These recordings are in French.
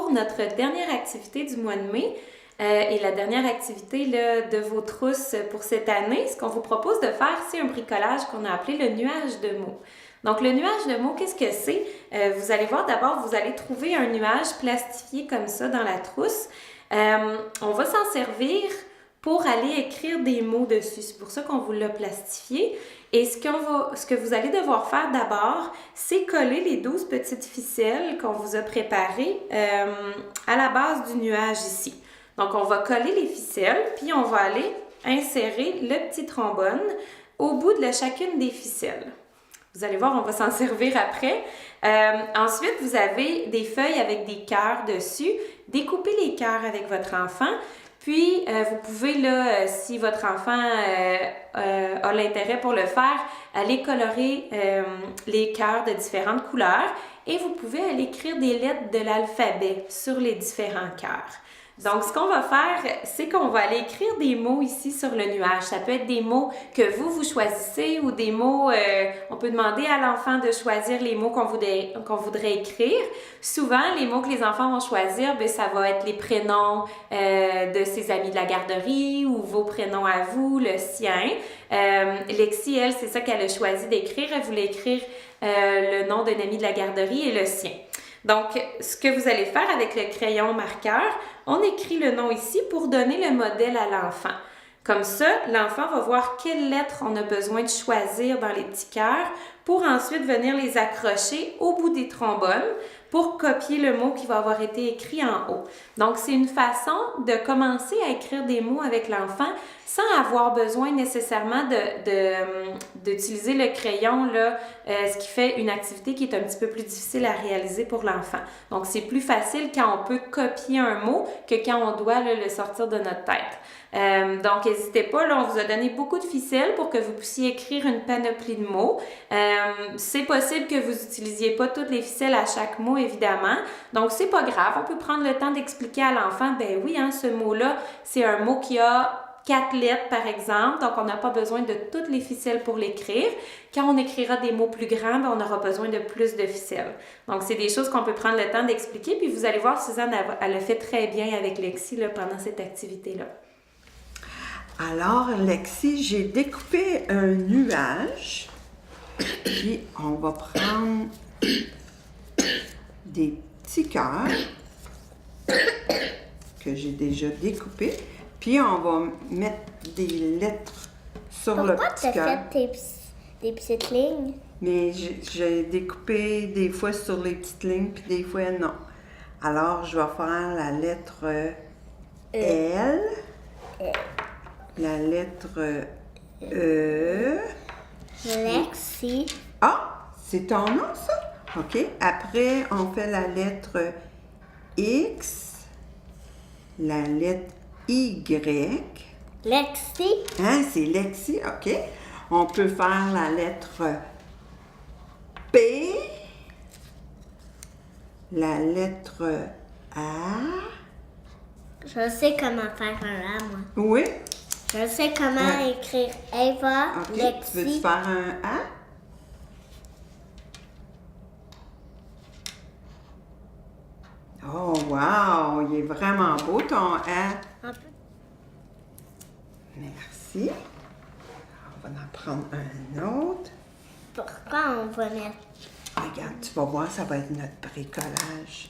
pour notre dernière activité du mois de mai et la dernière activité là, de vos trousses pour cette année. Ce qu'on vous propose de faire, c'est un bricolage qu'on a appelé le nuage de mots. Donc, le nuage de mots, qu'est-ce que c'est? Vous allez voir d'abord, vous allez trouver un nuage plastifié comme ça dans la trousse. On va s'en servir pour aller écrire des mots dessus. C'est pour ça qu'on vous l'a plastifié. Et ce que vous allez devoir faire d'abord, c'est coller les 12 petites ficelles qu'on vous a préparées à la base du nuage ici. Donc, on va coller les ficelles, puis on va aller insérer le petit trombone au bout de chacune des ficelles. Vous allez voir, on va s'en servir après. Ensuite, vous avez des feuilles avec des cœurs dessus. Découpez les cœurs avec votre enfant. Puis, vous pouvez, là, si votre enfant a l'intérêt pour le faire, aller colorer les cœurs de différentes couleurs et vous pouvez aller écrire des lettres de l'alphabet sur les différents cœurs. Donc, ce qu'on va faire, c'est qu'on va aller écrire des mots ici sur le nuage. Ça peut être des mots que vous choisissez ou des mots, on peut demander à l'enfant de choisir les mots qu'on voudrait écrire. Souvent, les mots que les enfants vont choisir, bien, ça va être les prénoms de ses amis de la garderie ou vos prénoms à vous, le sien. Lexi, elle, c'est ça qu'elle a choisi d'écrire. Elle voulait écrire le nom d'un ami de la garderie et le sien. Donc, ce que vous allez faire avec le crayon marqueur, on écrit le nom ici pour donner le modèle à l'enfant. Comme ça, l'enfant va voir quelles lettres on a besoin de choisir dans les petits cœurs pour ensuite venir les accrocher au bout des trombones pour copier le mot qui va avoir été écrit en haut. Donc, c'est une façon de commencer à écrire des mots avec l'enfant sans avoir besoin nécessairement d'utiliser le crayon, là, ce qui fait une activité qui est un petit peu plus difficile à réaliser pour l'enfant. Donc, c'est plus facile quand on peut copier un mot que quand on doit là, le sortir de notre tête. Donc, n'hésitez pas, là, on vous a donné beaucoup de ficelles pour que vous puissiez écrire une panoplie de mots. C'est possible que vous n'utilisiez pas toutes les ficelles à chaque mot, évidemment. Donc, c'est pas grave. On peut prendre le temps d'expliquer à l'enfant, ben oui, hein, ce mot-là, c'est un mot qui a 4 lettres, par exemple. Donc, on n'a pas besoin de toutes les ficelles pour l'écrire. Quand on écrira des mots plus grands, ben, on aura besoin de plus de ficelles. Donc, c'est des choses qu'on peut prendre le temps d'expliquer. Puis, vous allez voir, Suzanne, elle le fait très bien avec Lexi là, pendant cette activité-là. Alors, Lexi, j'ai découpé un nuage. Puis, on va prendre des petits cœurs que j'ai déjà découpés. Puis, on va mettre des lettres sur le petit cœur. Pourquoi tu as fait des petites lignes? Mais j'ai découpé des fois sur les petites lignes, puis des fois non. Alors, je vais faire la lettre L, la lettre E. Lexi. Ah, c'est ton nom, ça? OK. Après, on fait la lettre X, la lettre Y. Lexi. Hein, c'est Lexi, OK. On peut faire la lettre P, la lettre A. Je sais comment faire un A, moi. Oui. Je sais comment écrire Eva, OK. Lexi. Tu veux-tu faire un A? Oh, wow! Il est vraiment beau, ton A. Merci. On va en prendre un autre. Pourquoi on va mettre... Regarde, tu vas voir, ça va être notre bricolage.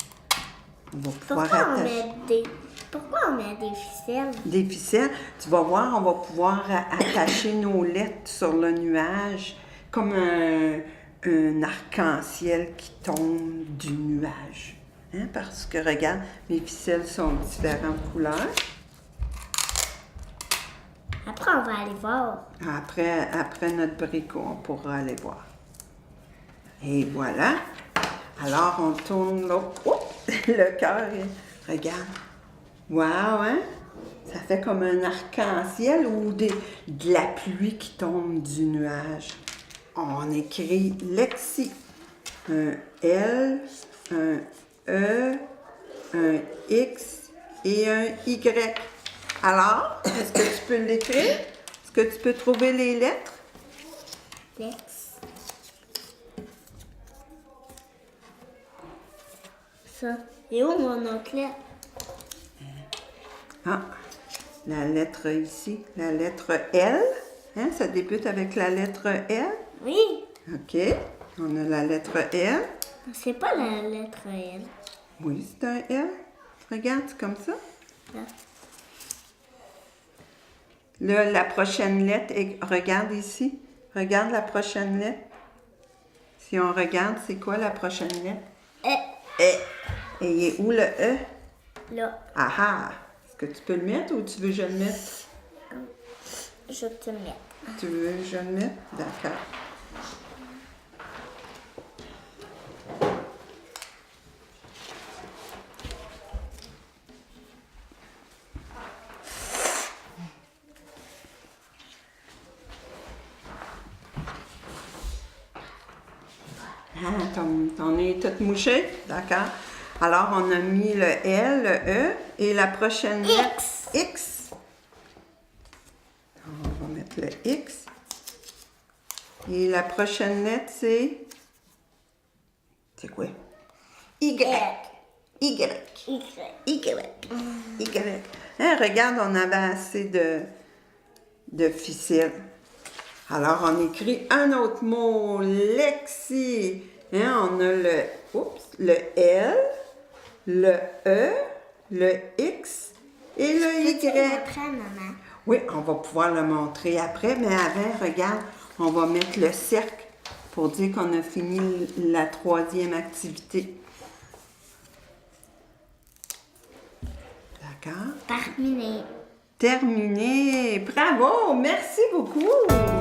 On va pouvoir Pourquoi attacher... Pourquoi on met des ficelles? Des ficelles. Tu vas voir, on va pouvoir attacher nos lettres sur le nuage comme un arc-en-ciel qui tombe du nuage. Hein? Parce que, regarde, mes ficelles sont de différentes couleurs. Après, on va aller voir. Après notre bricot, on pourra aller voir. Et voilà. Alors, on tourne l'autre. Le cœur. Regarde. Wow, hein? Ça fait comme un arc-en-ciel ou de la pluie qui tombe du nuage. On écrit Lexi. Un L, un E, un X et un Y. Alors, est-ce que tu peux l'écrire? Est-ce que tu peux trouver les lettres? Lex. Ça. Et où mon autre lettre? Ah, la lettre ici, la lettre L. Hein, ça débute avec la lettre L. Oui. OK. On a la lettre L. C'est pas la lettre L. Oui, c'est un L. Regarde, c'est comme ça. Là. Là, la prochaine lettre, regarde ici. Regarde la prochaine lettre. Si on regarde, c'est quoi la prochaine lettre? E. E. Et il est où le E? Là. Ah ah! Est-ce que tu peux le mettre ou tu veux que je le mette? Je te mets. Tu veux que je le mette? D'accord. Ah, ton nez est tout mouché? D'accord. Alors, on a mis le L, le E et la prochaine lettre? X. On va mettre le X. Et la prochaine lettre, c'est... C'est quoi? Y. Y. Y. Y. Hein, regarde, on avait assez de ficelles. Alors, on écrit un autre mot, Lexi. Hein, on a le L, le E, le X et le Y. Après, maman. Oui, on va pouvoir le montrer après, mais avant, regarde, on va mettre le cercle pour dire qu'on a fini la 3e activité. D'accord? Terminé. Terminé. Bravo, merci beaucoup.